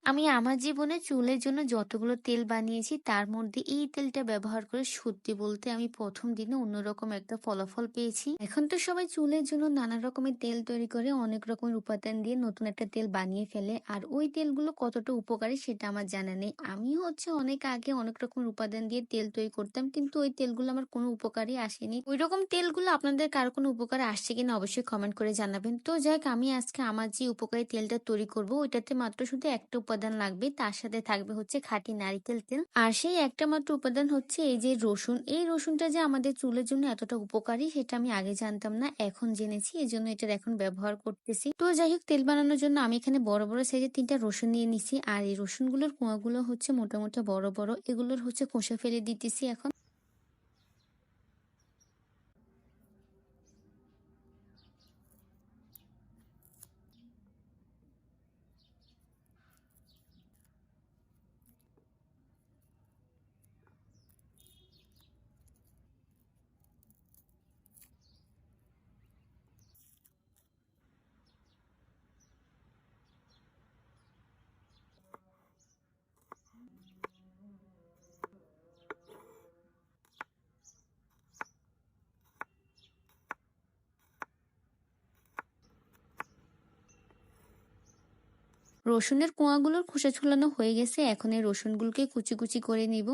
আমি আমার জীবনে চুলের জন্য যতগুলো তেল বানিয়েছি তার মধ্যে এই তেলটা ব্যবহার করে সত্যি বলতে আমি প্রথম দিনে অন্যরকম একটা ফলাফল পেয়েছি। এখন তো সবাই চুলের জন্য নানা রকমের তেল তৈরি করে, অনেক রকমের উপাদান দিয়ে নতুন একটা তেল বানিয়ে ফেলে। আর ওই তেলগুলো কতটা উপকারী সেটা আমার জানা নেই। আমি অনেক আগে অনেক রকমের উপাদান দিয়ে তেল তৈরি করতাম, কিন্তু ওই তেলগুলো আমার কোনো উপকারই আসেনি। ওই রকম তেলগুলো আপনাদের কারো কোনো উপকারে আসছে কিনা অবশ্যই কমেন্ট করে জানাবেন। তো যাই হোক, আমি আজকে আমার যে উপকারী তেলটা তৈরি করব ওইটাতে মাত্র শুধু একটা উপাদান লাগবে, তার সাথে থাকবে হচ্ছে খাঁটি নারিকেল তেল। আর সেই একটা মাত্র উপাদান হচ্ছে এই যে রসুন। এই রসুনটা যে আমাদের চুলের জন্য এতটা উপকারী সেটা আমি আগে জানতাম না, এখন জেনেছি, এই জন্য এটার এখন ব্যবহার করতেছি। তো যাই হোক, তেল বানানোর জন্য আমি এখানে বড় বড় সাইজের 3টা রসুন নিয়ে নিছি। আর এই রসুনগুলোর কোয়াগুলো হচ্ছে মোটামুটি বড় বড়, এগুলোর হচ্ছে খোসা ফেলে দিতেছি এখন। রসুনের কোয়াগুলোর খোসা ছুলানো হয়ে গেছে, এখন এই রসুনগুলোকে কুচি কুচি করে নিব।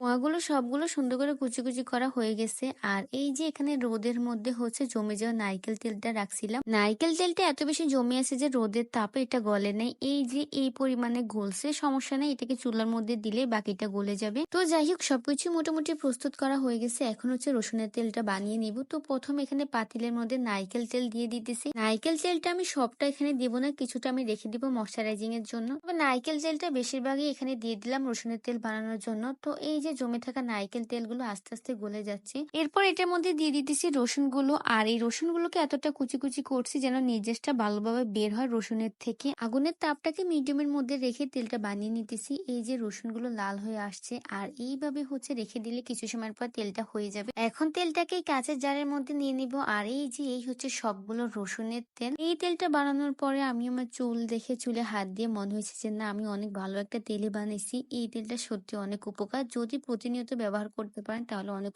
পোয়াগুলো সবগুলো সুন্দর করে কুচি কুচি করা হয়ে গেছে। আর এই যে এখানে রোদের মধ্যে হচ্ছে জমে যাওয়া নারকেল তেলটা রাখছিলাম, নারকেল তেলটা এত বেশি জমে আছে যে রোদের তাপে এটা গলে নেই। এই যে এই পরিমাণে গলছে, সমস্যা নেই, এটাকে চুলার মধ্যে দিলে বাকিটা গলে যাবে। তো যাই হোক, সবকিছু মোটামুটি প্রস্তুত করা হয়ে গেছে, এখন হচ্ছে রসুনের তেলটা বানিয়ে নিব। তো প্রথম এখানে পাতিলের মধ্যে নারকেল তেল দিয়ে দিতেছি। নারকেল তেলটা আমি সবটা এখানে দিব না, কিছুটা আমি রেখে দিব ময়শ্চারাইজিং এর জন্য। তবে নারকেল তেলটা বেশিরভাগই এখানে দিয়ে দিলাম রসুনের তেল বানানোর জন্য। তো এই যে জমে থাকা নারকেল তেলগুলো আস্তে আস্তে গলে যাচ্ছে, এরপর এটার মধ্যে দিয়ে দিতেছি রসুনগুলো। আর এই রসুনগুলোকে এতটা কুচি কুচি করছি যেন নির্যাসটা ভালোভাবে বের হয় রসুনের থেকে। আগুনের তাপটাকে মিডিয়ামের মধ্যে রেখে তেলটা বানিয়ে নিতেছি। এই যে রসুনগুলো লাল হয়ে আসছে, আর এইভাবে হচ্ছে রেখে দিলে কিছু সময়ের পর তেলটা হয়ে যাবে। এখন তেলটাকে এই কাঁচের জারের মধ্যে নিয়ে নিব। আর এই যে এই হচ্ছে সবগুলো রসুনের তেল। এই তেলটা বানানোর পরে আমি আমার চুল দেখে চুলে হাত দিয়ে মনে হয়েছে যে না, আমি অনেক ভালো একটা তেলই বানাইছি। এই তেলটা সত্যি অনেক উপকার, যদি প্রতিনিয়ত ব্যবহার করতে পারেন তাহলে অনেক